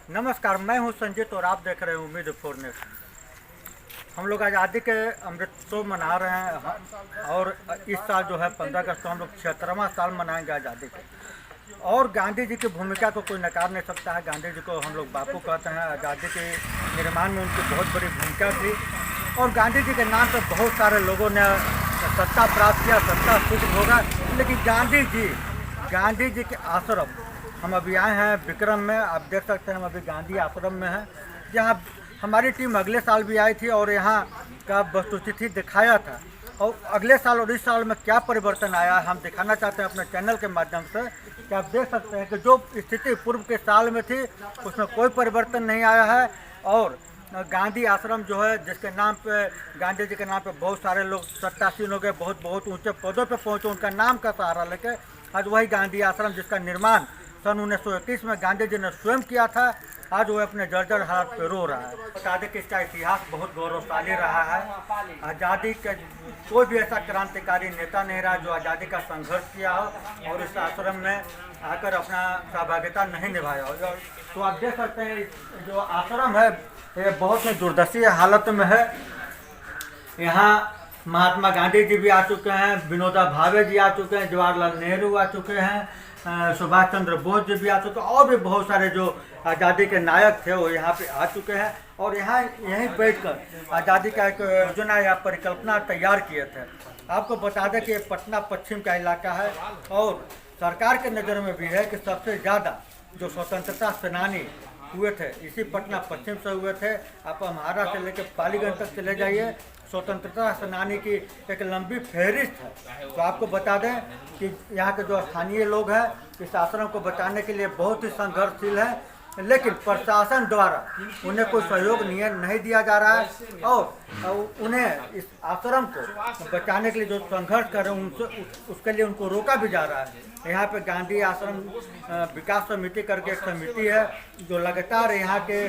नमस्कार, मैं हूं संजीत और आप देख रहे हैं उम्मीद फॉर नेशन। हम लोग आज़ादी के अमृतोत्सव मना रहे हैं और इस साल जो है 15 अगस्त को हम लोग 76वां साल मनाएंगे आज़ादी के। और गांधी जी की भूमिका को कोई नकार नहीं सकता है। गांधी जी को हम लोग बापू कहते हैं। आज़ादी के निर्माण में उनकी बहुत बड़ी भूमिका थी और गांधी जी के नाम पर बहुत सारे लोगों ने सत्ता प्राप्त किया, सत्ता सुख भोगा। लेकिन गांधी जी के आश्रम, हम अभी आए हैं विक्रम में, आप देख सकते हैं हम अभी गांधी आश्रम में हैं, जहाँ हमारी टीम अगले साल भी आई थी और यहाँ का वस्तुस्थिति दिखाया था। और अगले साल और इस साल में क्या परिवर्तन आया है हम दिखाना चाहते हैं अपने चैनल के माध्यम से। कि आप देख सकते हैं कि जो स्थिति पूर्व के साल में थी उसमें कोई परिवर्तन नहीं आया है। और गांधी आश्रम जो है, जिसके नाम पे गांधी जी के नाम पे बहुत सारे लोग सत्तासीन हो गए, बहुत ऊंचे पदों पे पहुंचे उनका नाम का सहारा लेके। आज वही गांधी आश्रम जिसका निर्माण सन 1921 में गांधी जी ने स्वयं किया था, आज वो अपने जर्जर हालत पे रो रहा है। बता दें कि इसका इतिहास बहुत गौरवशाली रहा है। आज़ादी का कोई भी ऐसा क्रांतिकारी नेता नहीं रहा जो आज़ादी का संघर्ष किया हो और इस आश्रम में आकर अपना सहभागिता नहीं निभाया हो। तो आप देख सकते हैं जो आश्रम है ये बहुत ही दुर्दशा हालत में है। यहाँ महात्मा गांधी जी भी आ चुके हैं, विनोबा भावे जी आ चुके हैं, जवाहरलाल नेहरू आ चुके हैं, सुभाष चंद्र बोस जी भी आ चुके हैं और भी बहुत सारे जो आज़ादी के नायक थे वो यहाँ पे आ चुके हैं। और यहाँ यहीं बैठकर आज़ादी का एक योजना या परिकल्पना तैयार किए थे। आपको बता दें कि पटना पश्चिम का इलाका है और सरकार के नज़र में भी है कि सबसे ज़्यादा जो स्वतंत्रता सेनानी हुए थे इसी पटना पश्चिम से हुए थे। आप महाराष्ट्र से लेकर पालीगंज तक चले जाइए, स्वतंत्रता सेनानी की एक लंबी फहरिस्त है। तो आपको बता दें कि यहाँ के जो स्थानीय लोग हैं इस आश्रम को बचाने के लिए बहुत ही संघर्षशील है, लेकिन प्रशासन द्वारा उन्हें कोई सहयोग नहीं दिया जा रहा है और उन्हें इस आश्रम को बचाने के लिए जो संघर्ष कर रहे हैं उसके लिए उनको रोका भी जा रहा है। यहाँ पे गांधी आश्रम विकास समिति करके एक समिति है जो लगातार यहाँ के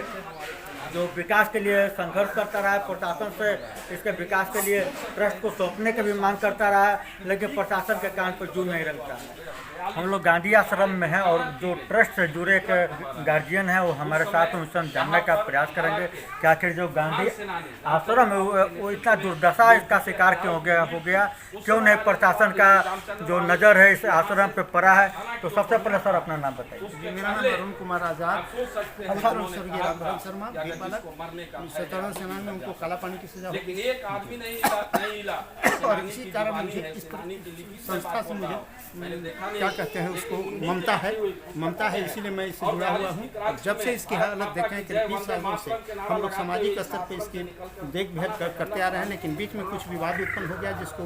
जो विकास के लिए संघर्ष करता रहा है। प्रशासन से इसके विकास के लिए ट्रस्ट को सौंपने की भी मांग करता रहा है, लेकिन प्रशासन के कान पर जू नहीं रखता है। हम लोग गांधी आश्रम में हैं और जो ट्रस्ट से जुड़े एक गार्जियन है वो हमारे साथ उनसे हम जानने का प्रयास करेंगे कि आखिर जो गांधी आश्रम है वो इतना दुर्दशा इसका शिकार क्यों हो गया, क्यों नहीं प्रशासन का जो नज़र है इस आश्रम पे पड़ा है। तो सबसे पहले सर अपना नाम बताइए। मेरा नाम अरुण कुमार आजाद, स्वर्गीय रामभद्र शर्मा, स्वतंत्रता सेनानी में उनको काला पानी की सजा और इसी कारण मुझे इस संस्था से मुझे क्या कहते हैं उसको ममता है, इसीलिए मैं इससे जुड़ा हुआ हूँ। और जब से इसकी हालत देखें कि 20 सालों से हम लोग सामाजिक स्तर पर इसकी देखभाल करते आ रहे हैं, लेकिन बीच में कुछ विवाद उत्पन्न हो गया जिसको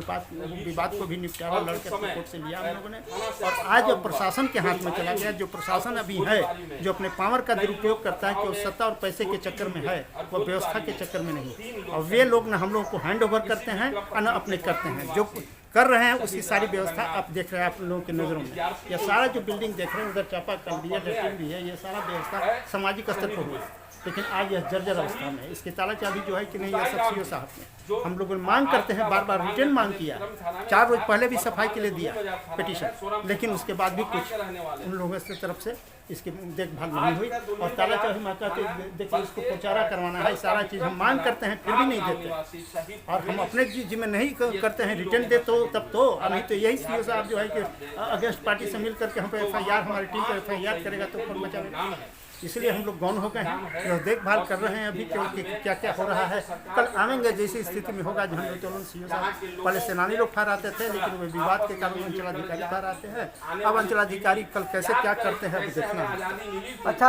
विवाद को भी निपटारा लड़के कोर्ट से लिया हम लोगों ने। और आज जब प्रशासन के हाथ में चला गया, जो प्रशासन अभी है जो अपने पावर का दुरुपयोग करता है कि वो सत्ता और पैसे के चक्कर में है, वो व्यवस्था के चक्कर में नहीं। और वे लोग न हम लोगों को हैंड ओवर करते हैं और न अपने करते हैं। जो कर रहे हैं उसकी सारी व्यवस्था आप देख रहे हैं आप लोगों की नज़रों में। यह सारा जो बिल्डिंग देख रहे हैं, उधर चापाकल भी है, लेट्रिन भी है, ये सारा व्यवस्था सामाजिक स्तर पर हुआ, लेकिन आज यह जर्जर अवस्था में है। इसकी ताला चाबी जो है कि नहीं, यह सब सीओ साहब ने हम लोग मांग करते हैं, बार बार रिटर्न मांग किया, 4 रोज पहले भी सफाई के लिए दिया पिटीशन, लेकिन उसके बाद भी कुछ उन लोगों की तरफ से इसकी देखभाल नहीं हुई। और ताला चाबी माता के देखिए इसको पोचारा करवाना है, सारा चीज़ हम मांग करते हैं फिर भी नहीं देते। और हम अपने जिम्मे नहीं करते हैं, रिटर्न दे तो तब तो, नहीं तो यही सीओ साहब जो है कि अगेंस्ट पार्टी से मिल करके हम पे FIR, हमारी टीम पर FIR करेगा तो फिर मचाएगा। इसलिए हम लोग गौन हो गए हैं, जो देखभाल कर रहे हैं अभी क्योंकि क्या क्या हो रहा है। कल आवेंगे जैसी स्थिति में होगा। जो हम लोग सीओ साहब पहले सेनानी लोग बाहर आते थे, लेकिन वो विवाद के कारण अंचलाधिकारी बाहर आते हैं। अब अंचलाधिकारी कल कैसे क्या करते हैं अब देखना है। अच्छा,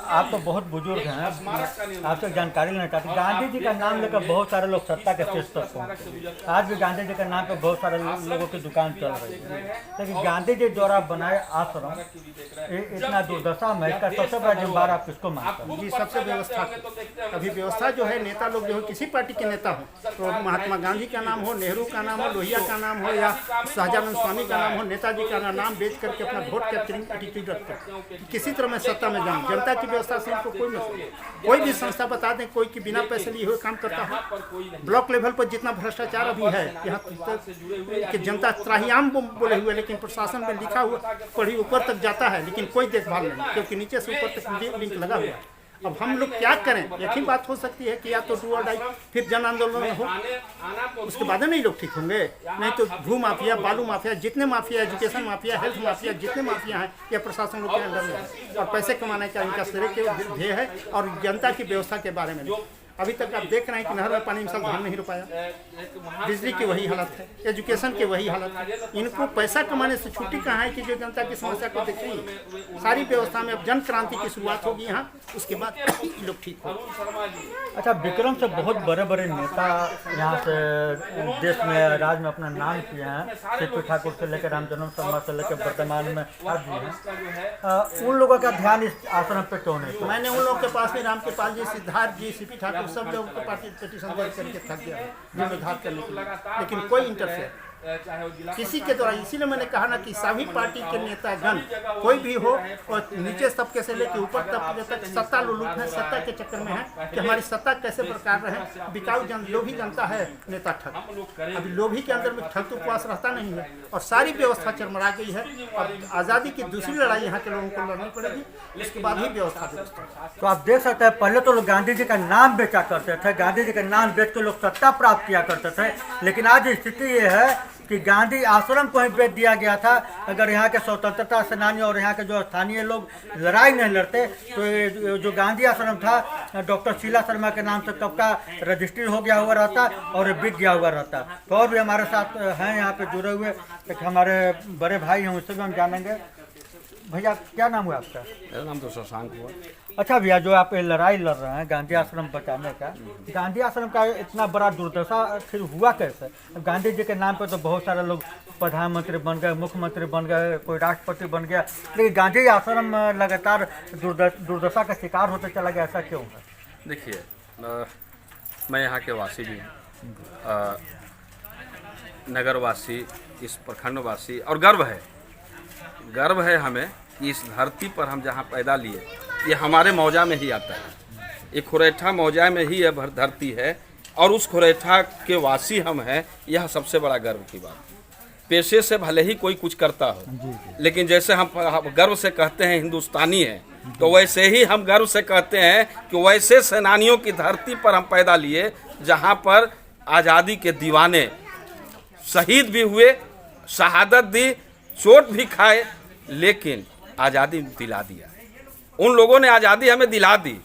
आप तो बहुत बुजुर्ग हैं, आपसे जानकारी लेना चाहते हैं। गांधी जी का नाम लेकर बहुत सारे लोग सत्ता के शीर्ष तक पहुँचे। आज भी गांधी जी के नाम पर बहुत सारे लोगों की दुकान चल रही है, लेकिन गांधी जी द्वारा बनाए आश्रम इतना दुर्दशा में, इसका सबसे बड़ा जिम्मेदार आप किसको मानते हैं? जी, सबसे व्यवस्था। अभी व्यवस्था जो है, नेता लोग जो है किसी पार्टी के नेता हो, तो महात्मा गांधी का नाम हो, नेहरू का नाम हो, लोहिया का नाम हो या शाहजानंद स्वामी का नाम हो, नेताजी का नाम बेच करके अपना वोट कैप्चरिंग एटीट्यूड रखते हैं। किसी तरह मैं सत्ता में जाऊँ, जनता की व्यवस्था से उनको कोई मतलब। कोई भी संस्था बता दें, कोई की बिना पैसे लिए हुए काम करता है। ब्लॉक लेवल पर जितना भ्रष्टाचार अभी है यहाँ कि जनता त्राहियाम बोले हुए, लेकिन प्रशासन में लिखा हुआ पढ़ी ऊपर तक जाता है, लेकिन कोई देखभाल नहीं, क्योंकि नीचे से ऊपर तक लिंक लगा हुआ है। अब हम लोग क्या करें? एक ही बात हो सकती है कि या तो डू और डाई, फिर जन आंदोलन हो, उसके बाद नहीं लोग ठीक होंगे। नहीं तो भू माफिया, बालू माफिया, जितने mafia, education mafia, health mafia, जितने माफिया हैं ये प्रशासन लोग के अंदर में है और पैसे कमाने का इनका सिरे के ध्येय है। और जनता की व्यवस्था के बारे में अभी तक आप देख रहे हैं कि नहर में पानी में धान नहीं रुपाया, बिजली की वही हालत है, एजुकेशन की वही हालत है। इनको पैसा कमाने से छुट्टी कहाँ है कि जो जनता की समस्या को देखेंगे। सारी व्यवस्था में अब जन क्रांति की शुरुआत होगी यहाँ, उसके बाद लोग ठीक हो। अच्छा, विक्रम से बहुत बड़े बड़े नेता यहाँ से देश में राज्य में अपना नाम किए हैं, सीपी ठाकुर से लेकर रामजन्म शर्मा से लेकर वर्तमान में आज भी हैं। उन लोगों का ध्यान इस आश्रम पे क्यों नहीं? मैंने उन लोगों के पास में रामकृपाल जी, सिद्धार्थ जी, सीपी ठाकुर सब लोगों को पार्टी पिटीशन दर्ज करके थक गया जिम्मेदार करने के लिए, लेकिन कोई इंटरफेयर किसी के द्वारा। इसीलिए मैंने कहा ना कि सभी पार्टी के नेतागण कोई भी हो और नीचे तबके से लेकर ऊपर तबके तक सत्ता लोलुप है, सत्ता के चक्कर में है कि हमारी सत्ता कैसे प्रकार रहे। बिकाऊ लोभी जनता है, नेता ठग। अभी लोभी के अंदर में ठग तो उपवास रहता नहीं है और सारी व्यवस्था चरमरा गई है। और आज़ादी की दूसरी लड़ाई यहाँ के लोगों को लड़नी पड़ेगी, उसके बाद ही व्यवस्था। तो आप देख सकते हैं, पहले तो लोग गांधी जी का नाम बेचा करते थे, गांधी जी का नाम बेच के लोग सत्ता प्राप्त किया करते थे, लेकिन आज स्थिति ये है कि गांधी आश्रम को ही बेच दिया गया था। अगर यहाँ के स्वतंत्रता सेनानी और यहाँ के जो स्थानीय लोग लड़ाई नहीं लड़ते तो ये जो गांधी आश्रम था डॉक्टर शीला शर्मा के नाम से कब का रजिस्ट्री हो गया हुआ रहता और बिक गया हुआ रहता। तो और भी हमारे साथ हैं यहाँ पे जुड़े हुए एक हमारे बड़े भाई हैं, उससे भी हम जानेंगे। भैया क्या नाम हुआ आपका? मेरा नाम तो शशांक हुआ। अच्छा भैया, जो आप ये लड़ाई लड़ रहे हैं गांधी आश्रम बचाने का, गांधी आश्रम का इतना बड़ा दुर्दशा फिर हुआ कैसे? गांधी जी के नाम पर तो बहुत सारे लोग प्रधानमंत्री बन गए, मुख्यमंत्री बन गए, कोई राष्ट्रपति बन गया, लेकिन गांधी आश्रम लगातार दुर्दशा का शिकार होते चला गया, ऐसा क्यों है? देखिए, मैं यहाँ के वासी भी हूँ, नगरवासी, इस प्रखंडवासी, और गर्व है हमें कि इस धरती पर हम जहाँ पैदा लिए, ये हमारे मौजा में ही आता है। ये खुरैठा मौजा में ही यह धरती है और उस खुरैठा के वासी हम हैं, यह सबसे बड़ा गर्व की बात। पेशे से भले ही कोई कुछ करता हो, लेकिन जैसे हम गर्व से कहते हैं हिंदुस्तानी हैं, तो वैसे ही हम गर्व से कहते हैं कि वैसे सेनानियों की धरती पर हम पैदा लिए, जहाँ पर आज़ादी के दीवाने शहीद भी हुए, शहादत दी, चोट भी खाए, लेकिन आज़ादी दिला दिया। उन लोगों ने आज़ादी हमें दिला दी।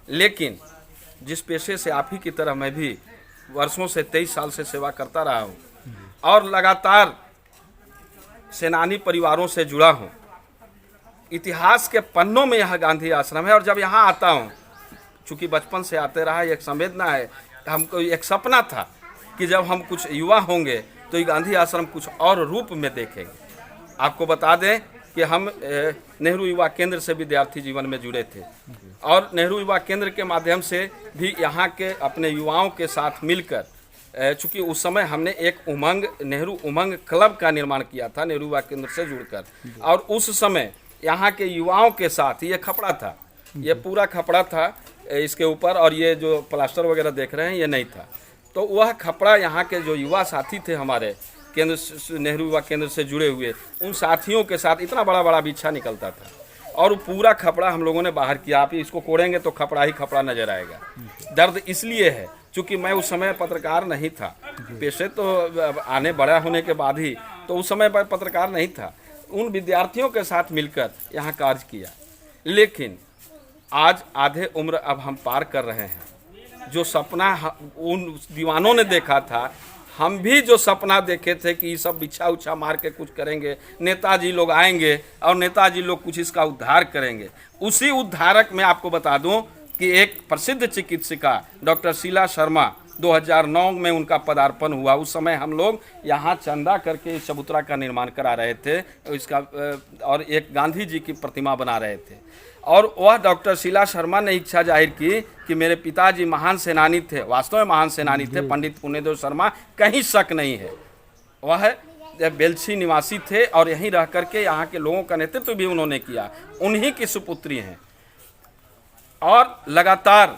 लेकिन जिस पेशे से आप ही की तरह मैं भी वर्षों से 23 साल से सेवा करता रहा हूँ और लगातार सेनानी परिवारों से जुड़ा हूँ, इतिहास के पन्नों में यह गांधी आश्रम है। और जब यहाँ आता हूँ, चूँकि बचपन से आते रहा, एक संवेदना है, हमको एक सपना था कि जब हम कुछ युवा होंगे तो ये गांधी आश्रम कुछ और रूप में देखेंगे। आपको बता दें कि हम नेहरू युवा केंद्र से विद्यार्थी जीवन में जुड़े थे और नेहरू युवा केंद्र के माध्यम से भी यहाँ के अपने युवाओं के साथ मिलकर, चूँकि उस समय हमने एक नेहरू उमंग क्लब का निर्माण किया था नेहरू युवा केंद्र से जुड़कर, और उस समय यहाँ के युवाओं के साथ ये खपड़ा था, ये पूरा खपड़ा था इसके ऊपर, और ये जो प्लास्टर वगैरह देख रहे हैं ये नहीं था। तो वह खपड़ा यहाँ के जो युवा साथी थे हमारे केंद्र नेहरू युवा केंद्र से जुड़े हुए, उन साथियों के साथ इतना बड़ा बड़ा बिच्छा निकलता था और पूरा खपड़ा हम लोगों ने बाहर किया। आप इसको कोड़ेंगे तो खपड़ा ही खपड़ा नजर आएगा। दर्द इसलिए है क्योंकि मैं उस समय पत्रकार नहीं था, पेशे तो आने बड़ा होने के बाद ही, तो उस समय पत्रकार नहीं था। उन विद्यार्थियों के साथ मिलकर यहाँ कार्य किया, लेकिन आज आधे उम्र अब हम पार कर रहे हैं। जो सपना उन दीवानों ने देखा था, हम भी जो सपना देखे थे कि ये सब बिच्छा उच्छा मार के कुछ करेंगे, नेताजी लोग आएंगे और नेताजी लोग कुछ इसका उद्धार करेंगे, उसी उद्धारक में आपको बता दूं कि एक प्रसिद्ध चिकित्सिका डॉक्टर शीला शर्मा, 2009 में उनका पदार्पण हुआ। उस समय हम लोग यहाँ चंदा करके इस चबूतरा का निर्माण करा रहे थे, इसका और एक गांधी जी की प्रतिमा बना रहे थे। और वह डॉक्टर शीला शर्मा ने इच्छा जाहिर की कि मेरे पिताजी महान सेनानी थे, वास्तव में महान सेनानी थे, पंडित पुण्यदेव शर्मा, कहीं शक नहीं है। वह बेलछी निवासी थे और यहीं रह करके यहाँ के लोगों का नेतृत्व भी उन्होंने किया, उन्हीं की सुपुत्री हैं। और लगातार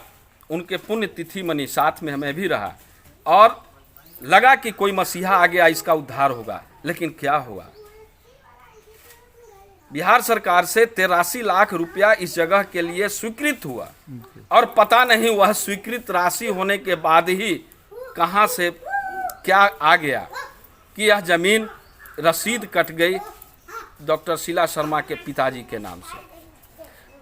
उनके पुण्य तिथि मनी साथ में मैं भी रहा और लगा कि कोई मसीहा आ गया, इसका उद्धार होगा, लेकिन क्या हुआ? बिहार सरकार से 83 लाख रुपया इस जगह के लिए स्वीकृत हुआ और पता नहीं वह स्वीकृत राशि होने के बाद ही कहां से क्या आ गया कि यह जमीन रसीद कट गई डॉक्टर शीला शर्मा के पिताजी के नाम से।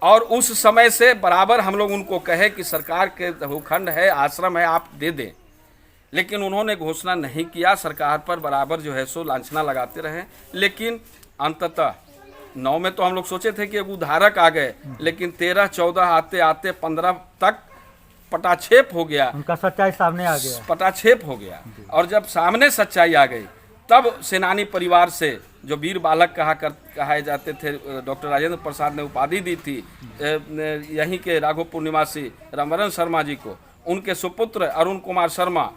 और उस समय से बराबर हम लोग उनको कहे कि सरकार के भूखंड है, आश्रम है, आप दे दें, लेकिन उन्होंने घोषणा नहीं किया। सरकार पर बराबर जो है सो लांछना लगाते रहे, लेकिन अंततः 9 में तो हम लोग सोचे थे कि एक उधारक आ गए, लेकिन 13, 14 आते आते 15 तक पटाक्षेप हो गया, उनका सच्चाई सामने आ गया, पटाक्षेप हो गया। और जब सामने सच्चाई आ गई तब सेनानी परिवार से जो वीर बालक कहाए जाते थे, डॉक्टर राजेंद्र प्रसाद ने उपाधि दी थी यहीं के राघोपुर निवासी रामवरण शर्मा जी को, उनके सुपुत्र अरुण कुमार शर्मा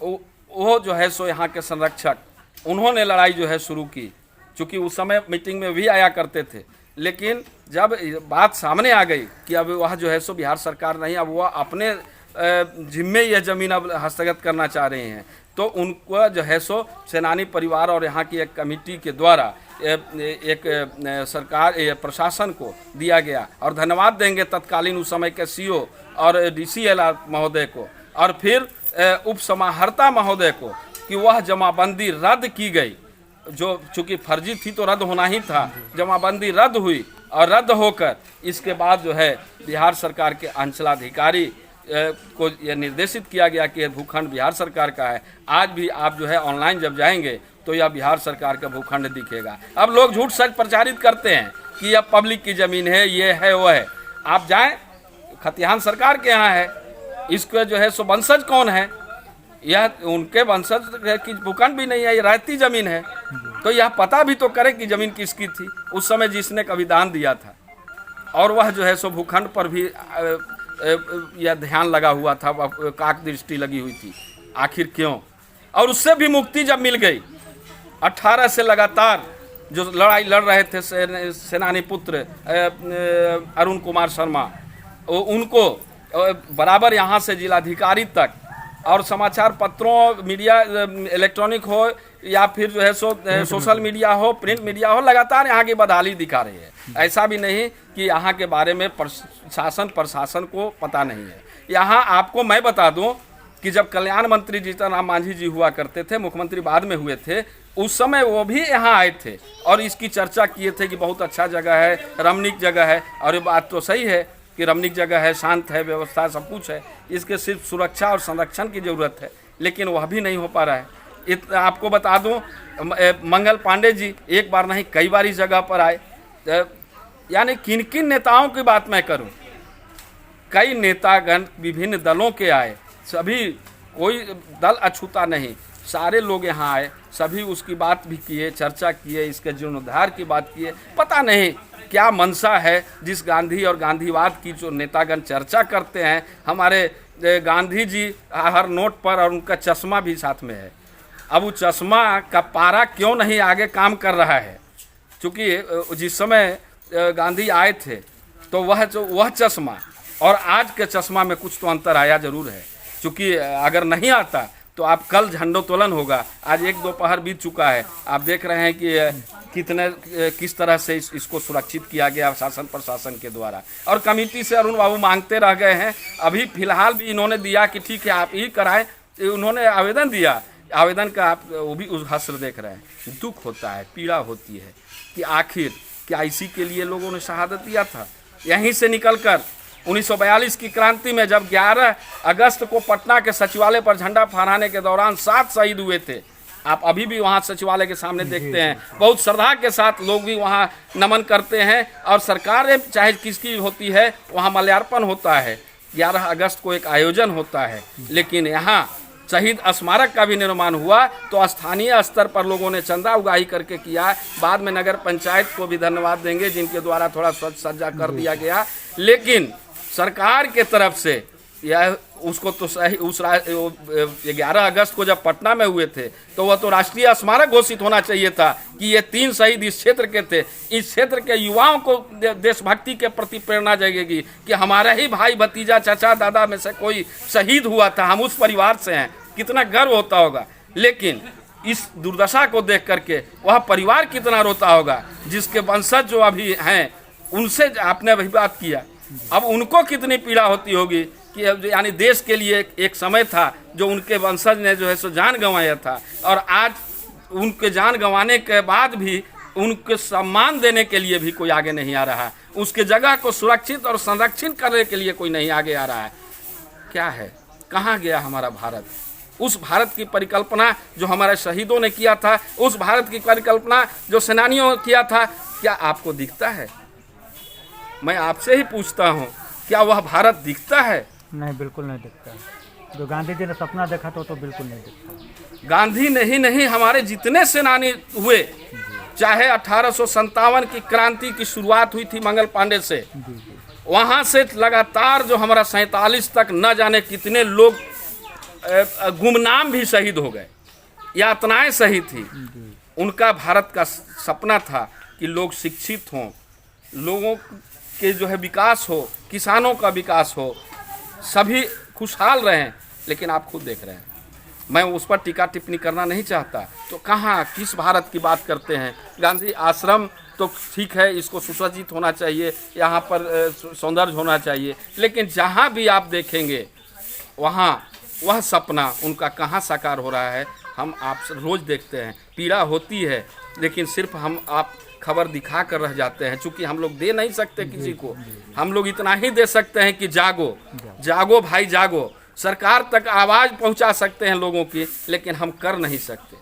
वो जो है सो यहाँ के संरक्षक, उन्होंने लड़ाई जो है शुरू की। चूँकि उस समय मीटिंग में भी आया करते थे, लेकिन जब बात सामने आ गई कि अब वह जो है सो बिहार सरकार नहीं, अब वह अपने जिम्मे यह ज़मीन अब हस्तगत करना चाह रहे हैं, तो उनको जो है सो सेनानी परिवार और यहाँ की एक कमेटी के द्वारा एक सरकार प्रशासन को दिया गया। और धन्यवाद देंगे तत्कालीन उस समय के सीओ और DCLR महोदय को, और फिर उप समाहर्ता महोदय को, कि वह जमाबंदी रद्द की गई, जो चूँकि फर्जी थी तो रद्द होना ही था। जमाबंदी रद्द हुई और रद्द होकर इसके बाद जो है बिहार सरकार के अंचलाधिकारी को यह निर्देशित किया गया कि यह भूखंड बिहार सरकार का है। आज भी आप जो है ऑनलाइन जब जाएंगे तो यह बिहार सरकार का भूखंड दिखेगा। अब लोग झूठ सच प्रचारित करते हैं कि यह पब्लिक की ज़मीन है, ये है, वो है। आप जाएं, खतिहान सरकार के यहाँ है, इसका जो है सो वंशज कौन है? यह उनके वंशज की भूखंड भी नहीं है, ये रहती ज़मीन है। तो यह पता भी तो करे कि ज़मीन किसकी थी उस समय जिसने कभी दान दिया था। और वह जो है सो भूखंड पर भी यह ध्यान लगा हुआ था, काक दृष्टि लगी हुई थी। आखिर क्यों? और उससे भी मुक्ति जब मिल गई, 18 से लगातार जो लड़ाई लड़ रहे थे सेनानी पुत्र अरुण कुमार शर्मा, उनको बराबर यहाँ से जिलाधिकारी तक और समाचार पत्रों, मीडिया, इलेक्ट्रॉनिक हो या फिर जो है सोशल मीडिया हो, प्रिंट मीडिया हो, लगातार यहाँ की बदहाली दिखा रही है। ऐसा भी नहीं कि यहाँ के बारे में प्रशासन को पता नहीं है। यहाँ आपको मैं बता दूं कि जब कल्याण मंत्री जीतन राम मांझी जी हुआ करते थे, मुख्यमंत्री बाद में हुए थे, उस समय वो भी यहाँ आए थे और इसकी चर्चा किए थे कि बहुत अच्छा जगह है, रमणीक जगह है। और ये बात तो सही है कि रमणीक जगह है, शांत है, व्यवस्था सब कुछ है, इसके सिर्फ सुरक्षा और संरक्षण की ज़रूरत है, लेकिन वह भी नहीं हो पा रहा है। आपको बता दूं, मंगल पांडे जी एक बार नहीं कई बार इस जगह पर आए। यानी किन किन नेताओं की बात मैं करूं, कई नेतागण विभिन्न दलों के आए, सभी, कोई दल अछूता नहीं, सारे लोग यहाँ आए, सभी उसकी बात भी किए, चर्चा किए, इसके जीर्णोद्धार की बात किए। पता नहीं क्या मंशा है जिस गांधी और गांधीवाद की जो नेतागण चर्चा करते हैं। हमारे गांधी जी हर नोट पर, और उनका चश्मा भी साथ में है। अब वो चश्मा का पारा क्यों नहीं आगे काम कर रहा है? क्योंकि जिस समय गांधी आए थे तो वह चश्मा और आज के चश्मा में कुछ तो अंतर आया जरूर है। क्योंकि अगर नहीं आता तो आप कल झंडोत्तोलन होगा। आज 1 दोपहर बीत चुका है, आप देख रहे हैं कि किस तरह से इसको सुरक्षित किया गया शासन प्रशासन के द्वारा। और कमेटी से अरुण बाबू मांगते रह गए हैं। अभी फिलहाल भी इन्होंने दिया कि ठीक है आप ही कराएं, उन्होंने आवेदन दिया, आवेदन का आप वो भी उस हस्र देख रहे हैं। दुख होता है, पीड़ा होती है कि आखिर क्या इसी के लिए लोगों ने शहादत दिया था? यहीं से निकलकर 1942 की क्रांति में जब 11 अगस्त को पटना के सचिवालय पर झंडा फहराने के दौरान 7 शहीद हुए थे। आप अभी भी वहाँ सचिवालय के सामने देखते हैं, बहुत श्रद्धा के साथ लोग भी वहाँ नमन करते हैं। और सरकार चाहे किसकी होती है, वहाँ माल्यार्पण होता है, 11 अगस्त को एक आयोजन होता है। लेकिन यहाँ शहीद स्मारक का भी निर्माण हुआ तो स्थानीय स्तर पर लोगों ने चंदा उगाही करके किया। बाद में नगर पंचायत को भी धन्यवाद देंगे जिनके द्वारा थोड़ा स्वच्छ सज्जा कर दिया गया। लेकिन सरकार के तरफ से यह उसको तो सही, उस 11 अगस्त को जब पटना में हुए थे तो वह तो राष्ट्रीय स्मारक घोषित होना चाहिए था कि ये 3 शहीद इस क्षेत्र के थे। इस क्षेत्र के युवाओं को देशभक्ति के प्रति प्रेरणा जगेगी कि हमारा ही भाई, भतीजा, चाचा, दादा में से कोई शहीद हुआ था, हम उस परिवार से हैं, कितना गर्व होता होगा। लेकिन इस दुर्दशा को देख करके वह परिवार कितना रोता होगा, जिसके वंशज जो अभी हैं उनसे आपने वही बात किया। अब उनको कितनी पीड़ा होती होगी कि यानी देश के लिए एक समय था जो उनके वंशज ने जो है सो जान गंवाया था, और आज उनके जान गंवाने के बाद भी उनके सम्मान देने के लिए भी कोई आगे नहीं आ रहा है। उसके जगह को सुरक्षित और संरक्षित करने के लिए कोई नहीं आगे आ रहा है। क्या है, कहाँ गया हमारा भारत? उस भारत की परिकल्पना जो हमारे शहीदों ने किया था, उस भारत की परिकल्पना जो सेनानियों ने किया था, क्या आपको दिखता है? मैं आपसे ही पूछता हूँ, क्या वह भारत दिखता है? नहीं, बिल्कुल नहीं दिखता। जो गांधी जी ने सपना देखा तो बिल्कुल नहीं दिखता। गांधी नहीं हमारे जितने सेनानी हुए, चाहे 1857 की क्रांति की शुरुआत हुई थी मंगल पांडे से, वहाँ से लगातार जो हमारा 47 तक न जाने कितने लोग गुमनाम भी शहीद हो गए, यातनाएं सही थी। उनका भारत का सपना था कि लोग शिक्षित हों, लोगों के जो है विकास हो, किसानों का विकास हो, सभी खुशहाल रहें। लेकिन आप खुद देख रहे हैं, मैं उस पर टीका टिप्पणी करना नहीं चाहता। तो कहाँ, किस भारत की बात करते हैं? गांधी आश्रम तो ठीक है, इसको सुसज्जित होना चाहिए, यहाँ पर सौंदर्य होना चाहिए, लेकिन जहाँ भी आप देखेंगे वहाँ वह सपना उनका कहाँ साकार हो रहा है? हम आप रोज़ देखते हैं, पीड़ा होती है, लेकिन सिर्फ हम आप खबर दिखा कर रह जाते हैं। चूँकि हम लोग दे नहीं सकते किसी को, हम लोग इतना ही दे सकते हैं कि जागो जागो भाई जागो। सरकार तक आवाज़ पहुंचा सकते हैं लोगों की, लेकिन हम कर नहीं सकते।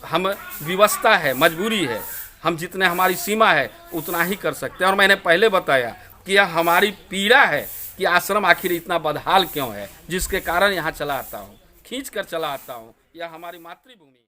हम विवशता है, मजबूरी है, हम जितने हमारी सीमा है उतना ही कर सकते हैं। और मैंने पहले बताया कि यह हमारी पीड़ा है कि आश्रम आखिर इतना बदहाल क्यों है, जिसके कारण यहाँ चला आता हूँ, खींच कर चला आता हूँ। यह हमारी मातृभूमि